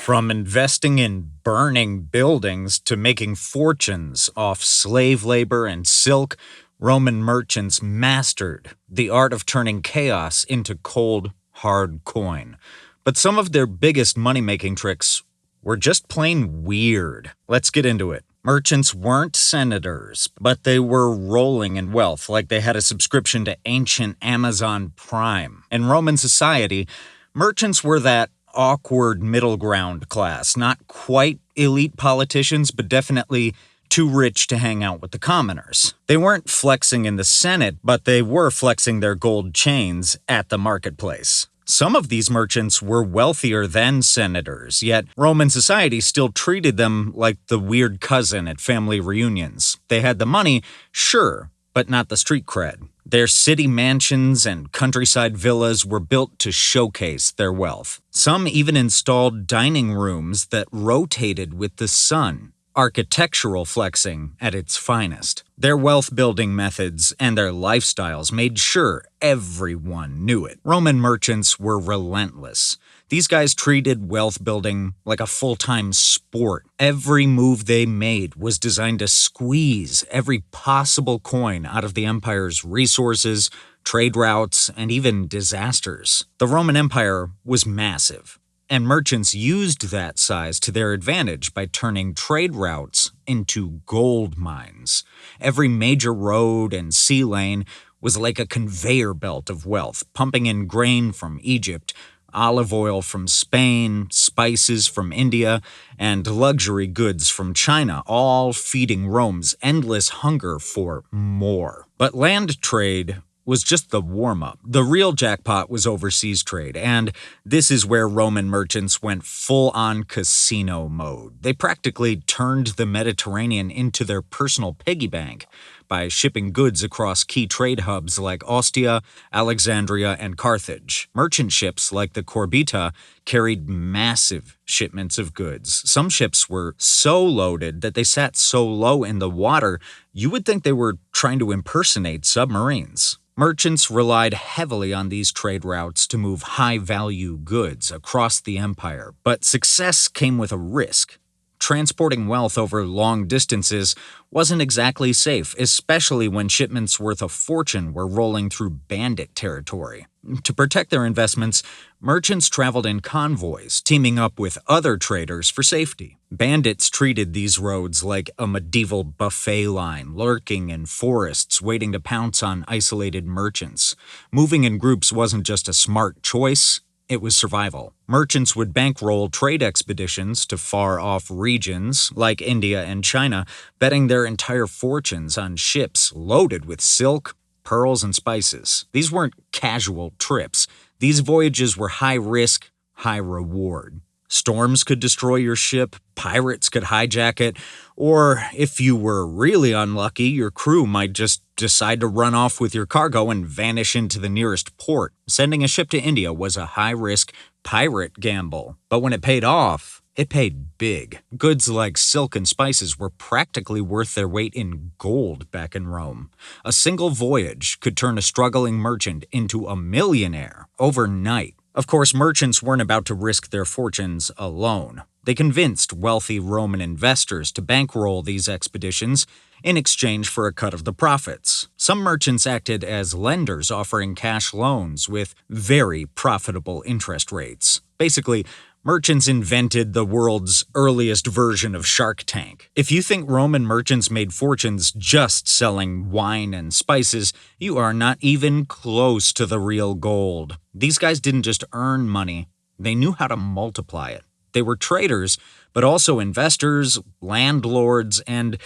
From investing in burning buildings to making fortunes off slave labor and silk, Roman merchants mastered the art of turning chaos into cold, hard coin. But some of their biggest money-making tricks were just plain weird. Let's get into it. Merchants weren't senators, but they were rolling in wealth like they had a subscription to ancient Amazon Prime. In Roman society, merchants were that awkward middle ground class, not quite elite politicians, but definitely too rich to hang out with the commoners. They weren't flexing in the Senate, but they were flexing their gold chains at the marketplace. Some of these merchants were wealthier than senators, yet Roman society still treated them like the weird cousin at family reunions. They had the money, sure, but not the street cred. Their city mansions and countryside villas were built to showcase their wealth. Some even installed dining rooms that rotated with the sun, architectural flexing at its finest. Their wealth-building methods and their lifestyles made sure everyone knew it. Roman merchants were relentless. These guys treated wealth building like a full-time sport. Every move they made was designed to squeeze every possible coin out of the empire's resources, trade routes, and even disasters. The Roman Empire was massive, and merchants used that size to their advantage by turning trade routes into gold mines. Every major road and sea lane was like a conveyor belt of wealth, pumping in grain from Egypt, olive oil from Spain, spices from India, and luxury goods from China, all feeding Rome's endless hunger for more. But land trade was just the warm-up. The real jackpot was overseas trade, and this is where Roman merchants went full-on casino mode. They practically turned the Mediterranean into their personal piggy bank by shipping goods across key trade hubs like Ostia, Alexandria, and Carthage. Merchant ships like the Corbita carried massive shipments of goods. Some ships were so loaded that they sat so low in the water, you would think they were trying to impersonate submarines. Merchants relied heavily on these trade routes to move high-value goods across the empire, but success came with a risk. Transporting wealth over long distances wasn't exactly safe, especially when shipments worth a fortune were rolling through bandit territory. To protect their investments, merchants traveled in convoys, teaming up with other traders for safety. Bandits treated these roads like a medieval buffet line, lurking in forests, waiting to pounce on isolated merchants. Moving in groups wasn't just a smart choice, it was survival. Merchants would bankroll trade expeditions to far-off regions like India and China, betting their entire fortunes on ships loaded with silk, pearls, and spices. These weren't casual trips. These voyages were high risk, high reward. Storms could destroy your ship, pirates could hijack it, or if you were really unlucky, your crew might just decide to run off with your cargo and vanish into the nearest port. Sending a ship to India was a high-risk pirate gamble, but when it paid off, it paid big. Goods like silk and spices were practically worth their weight in gold back in Rome. A single voyage could turn a struggling merchant into a millionaire overnight. Of course, merchants weren't about to risk their fortunes alone. They convinced wealthy Roman investors to bankroll these expeditions in exchange for a cut of the profits. Some merchants acted as lenders, offering cash loans with very profitable interest rates. Basically, merchants invented the world's earliest version of Shark Tank. If you think Roman merchants made fortunes just selling wine and spices, you are not even close to the real gold. These guys didn't just earn money, they knew how to multiply it. They were traders, but also investors, landlords, and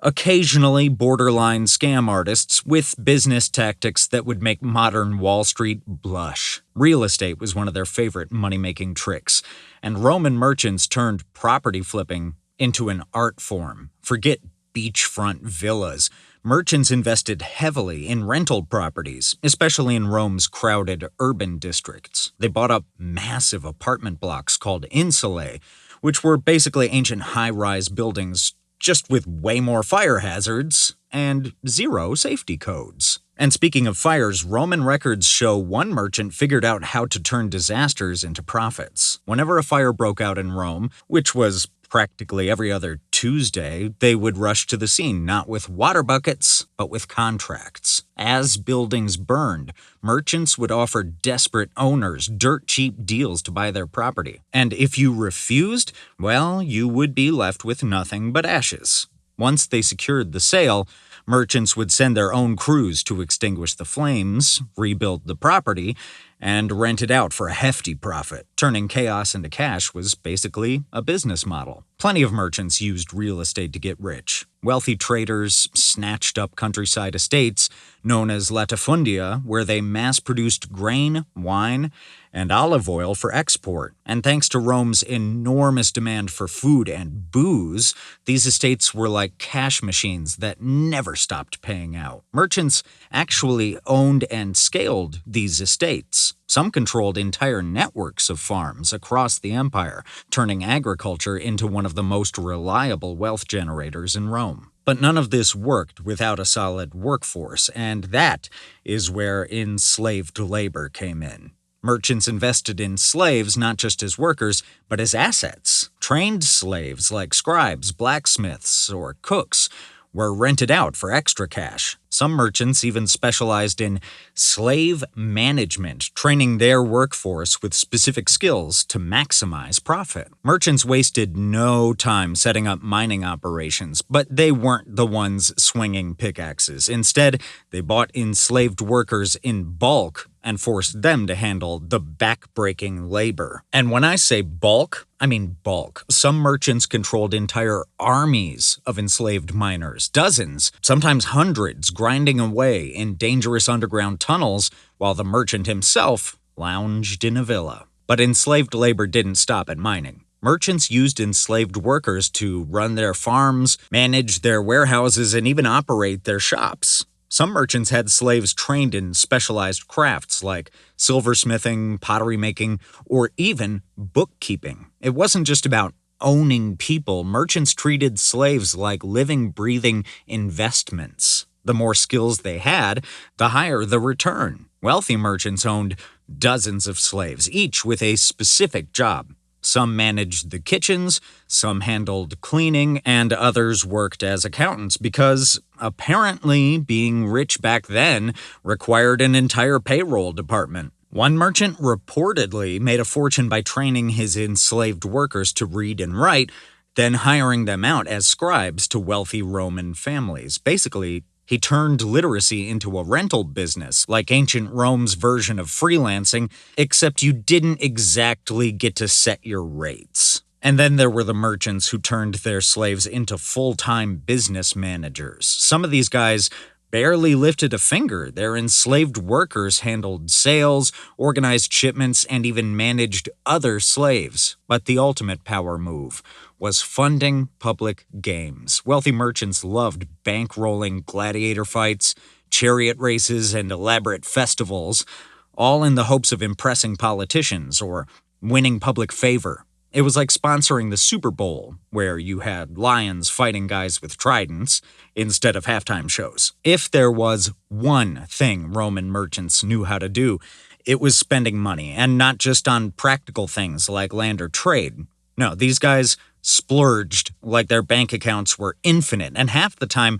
occasionally borderline scam artists with business tactics that would make modern Wall Street blush. Real estate was one of their favorite money-making tricks, and Roman merchants turned property flipping into an art form. Forget beachfront villas. Merchants invested heavily in rental properties, especially in Rome's crowded urban districts. They bought up massive apartment blocks called insulae, which were basically ancient high-rise buildings just with way more fire hazards and zero safety codes. And speaking of fires, Roman records show one merchant figured out how to turn disasters into profits. Whenever a fire broke out in Rome, which was practically every other Tuesday, they would rush to the scene, not with water buckets, but with contracts. As buildings burned, merchants would offer desperate owners dirt-cheap deals to buy their property. And if you refused, well, you would be left with nothing but ashes. Once they secured the sale, merchants would send their own crews to extinguish the flames, rebuild the property, and rent it out for a hefty profit. Turning chaos into cash was basically a business model. Plenty of merchants used real estate to get rich. Wealthy traders snatched up countryside estates known as latifundia, where they mass-produced grain, wine, and olive oil for export. And thanks to Rome's enormous demand for food and booze, these estates were like cash machines that never stopped paying out. Merchants actually owned and scaled these estates. Some controlled entire networks of farms across the empire, turning agriculture into one of the most reliable wealth generators in Rome. But none of this worked without a solid workforce, and that is where enslaved labor came in. Merchants invested in slaves not just as workers, but as assets. Trained slaves like scribes, blacksmiths, or cooks were rented out for extra cash. Some merchants even specialized in slave management, training their workforce with specific skills to maximize profit. Merchants wasted no time setting up mining operations, but they weren't the ones swinging pickaxes. Instead, they bought enslaved workers in bulk and forced them to handle the back-breaking labor. And when I say bulk, I mean bulk. Some merchants controlled entire armies of enslaved miners, dozens, sometimes hundreds, grinding away in dangerous underground tunnels while the merchant himself lounged in a villa. But enslaved labor didn't stop at mining. Merchants used enslaved workers to run their farms, manage their warehouses, and even operate their shops. Some merchants had slaves trained in specialized crafts like silversmithing, pottery making, or even bookkeeping. It wasn't just about owning people. Merchants treated slaves like living, breathing investments. The more skills they had, the higher the return. Wealthy merchants owned dozens of slaves, each with a specific job. Some managed the kitchens, some handled cleaning, and others worked as accountants because, apparently, being rich back then required an entire payroll department. One merchant reportedly made a fortune by training his enslaved workers to read and write, then hiring them out as scribes to wealthy Roman families. Basically, he turned literacy into a rental business, like ancient Rome's version of freelancing, except you didn't exactly get to set your rates. And then there were the merchants who turned their slaves into full-time business managers. Some of these guys barely lifted a finger. Their enslaved workers handled sales, organized shipments, and even managed other slaves. But the ultimate power move was funding public games. Wealthy merchants loved bankrolling gladiator fights, chariot races, and elaborate festivals, all in the hopes of impressing politicians or winning public favor. It was like sponsoring the Super Bowl, where you had lions fighting guys with tridents instead of halftime shows. If there was one thing Roman merchants knew how to do, it was spending money, and not just on practical things like land or trade. No, these guys splurged like their bank accounts were infinite, and half the time,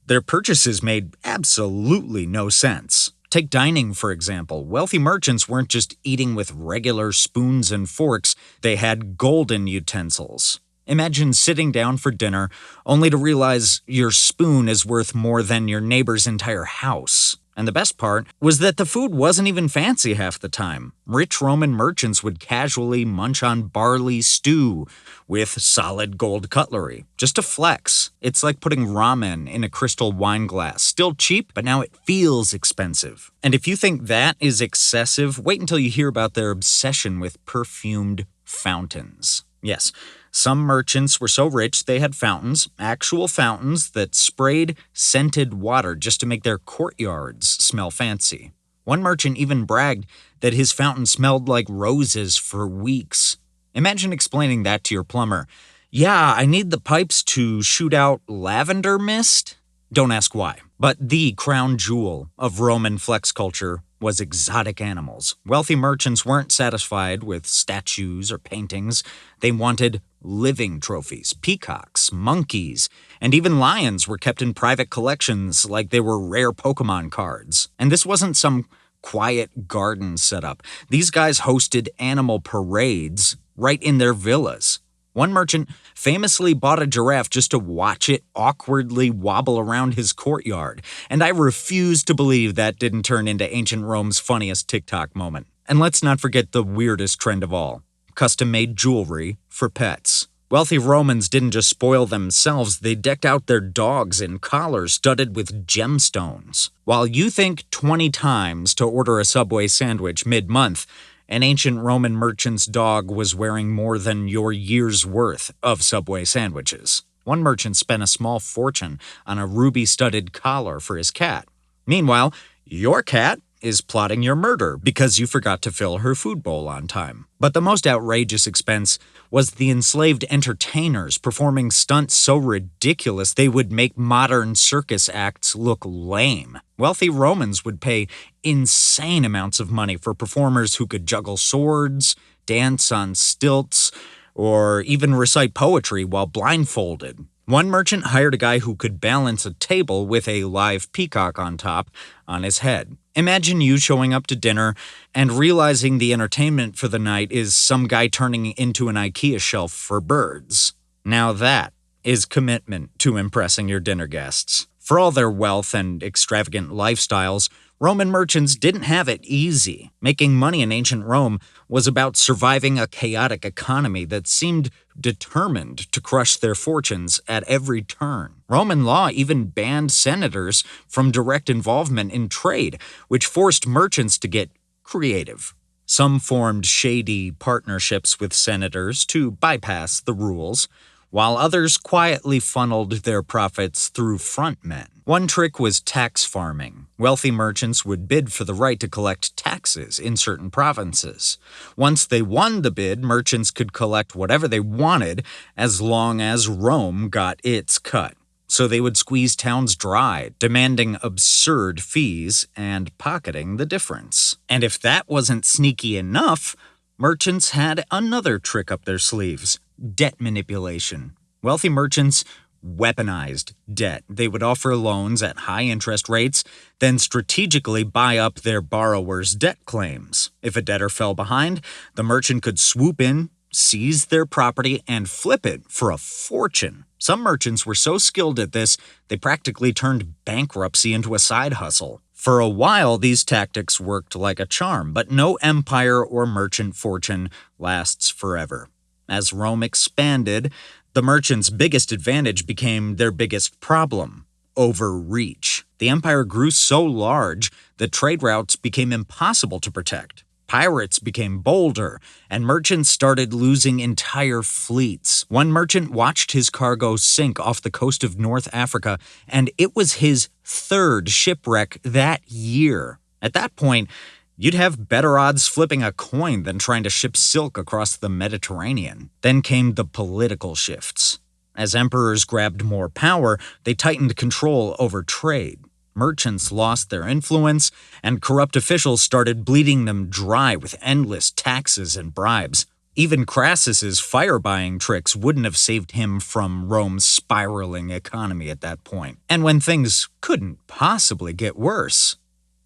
their purchases made absolutely no sense. Take dining, for example. Wealthy merchants weren't just eating with regular spoons and forks, they had golden utensils. Imagine sitting down for dinner only to realize your spoon is worth more than your neighbor's entire house. And the best part was that the food wasn't even fancy half the time. Rich Roman merchants would casually munch on barley stew with solid gold cutlery, just to flex. It's like putting ramen in a crystal wine glass. Still cheap, but now it feels expensive. And if you think that is excessive, wait until you hear about their obsession with perfumed fountains. Yes, some merchants were so rich they had fountains, actual fountains that sprayed scented water just to make their courtyards smell fancy. One merchant even bragged that his fountain smelled like roses for weeks. Imagine explaining that to your plumber. Yeah, I need the pipes to shoot out lavender mist. Don't ask why. But the crown jewel of Roman flex culture was exotic animals. Wealthy merchants weren't satisfied with statues or paintings. They wanted living trophies. Peacocks, monkeys, and even lions were kept in private collections like they were rare Pokemon cards. And this wasn't some quiet garden setup. These guys hosted animal parades right in their villas. One merchant famously bought a giraffe just to watch it awkwardly wobble around his courtyard, and I refuse to believe that didn't turn into ancient Rome's funniest TikTok moment. And let's not forget the weirdest trend of all: custom-made jewelry for pets. Wealthy Romans didn't just spoil themselves, they decked out their dogs in collars studded with gemstones. While you think 20 times to order a Subway sandwich mid-month, an ancient Roman merchant's dog was wearing more than your year's worth of Subway sandwiches. One merchant spent a small fortune on a ruby-studded collar for his cat. Meanwhile, your cat is plotting your murder because you forgot to fill her food bowl on time. But the most outrageous expense was the enslaved entertainers performing stunts so ridiculous they would make modern circus acts look lame. Wealthy Romans would pay insane amounts of money for performers who could juggle swords, dance on stilts, or even recite poetry while blindfolded. One merchant hired a guy who could balance a table with a live peacock on top on his head. Imagine you showing up to dinner and realizing the entertainment for the night is some guy turning into an IKEA shelf for birds. Now that is commitment to impressing your dinner guests. For all their wealth and extravagant lifestyles, Roman merchants didn't have it easy. Making money in ancient Rome was about surviving a chaotic economy that seemed determined to crush their fortunes at every turn. Roman law even banned senators from direct involvement in trade, which forced merchants to get creative. Some formed shady partnerships with senators to bypass the rules, while others quietly funneled their profits through frontmen. One trick was tax farming. Wealthy merchants would bid for the right to collect taxes in certain provinces. Once they won the bid, merchants could collect whatever they wanted as long as Rome got its cut. So they would squeeze towns dry, demanding absurd fees and pocketing the difference. And if that wasn't sneaky enough, merchants had another trick up their sleeves: debt manipulation. Wealthy merchants weaponized debt. They would offer loans at high interest rates, then strategically buy up their borrowers' debt claims. If a debtor fell behind, the merchant could swoop in, seize their property, and flip it for a fortune. Some merchants were so skilled at this, they practically turned bankruptcy into a side hustle. For a while, these tactics worked like a charm, but no empire or merchant fortune lasts forever. As Rome expanded, the merchants' biggest advantage became their biggest problem: overreach. The empire grew so large that trade routes became impossible to protect. Pirates became bolder, and merchants started losing entire fleets. One merchant watched his cargo sink off the coast of North Africa, and it was his third shipwreck that year. At that point, you'd have better odds flipping a coin than trying to ship silk across the Mediterranean. Then came the political shifts. As emperors grabbed more power, they tightened control over trade. Merchants lost their influence, and corrupt officials started bleeding them dry with endless taxes and bribes. Even Crassus's fire-buying tricks wouldn't have saved him from Rome's spiraling economy at that point. And when things couldn't possibly get worse,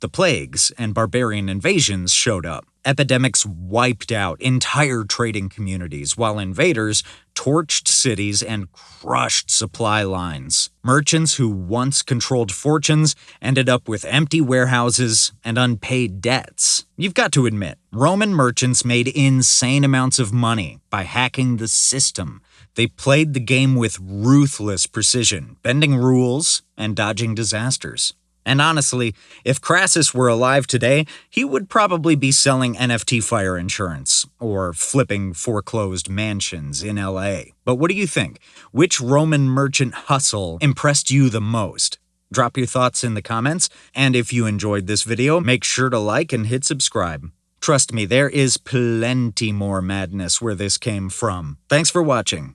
the plagues and barbarian invasions showed up. Epidemics wiped out entire trading communities, while invaders torched cities and crushed supply lines. Merchants who once controlled fortunes ended up with empty warehouses and unpaid debts. You've got to admit, Roman merchants made insane amounts of money by hacking the system. They played the game with ruthless precision, bending rules and dodging disasters. And honestly, if Crassus were alive today, he would probably be selling NFT fire insurance or flipping foreclosed mansions in LA. But what do you think? Which Roman merchant hustle impressed you the most? Drop your thoughts in the comments, and if you enjoyed this video, make sure to like and hit subscribe. Trust me, there is plenty more madness where this came from. Thanks for watching.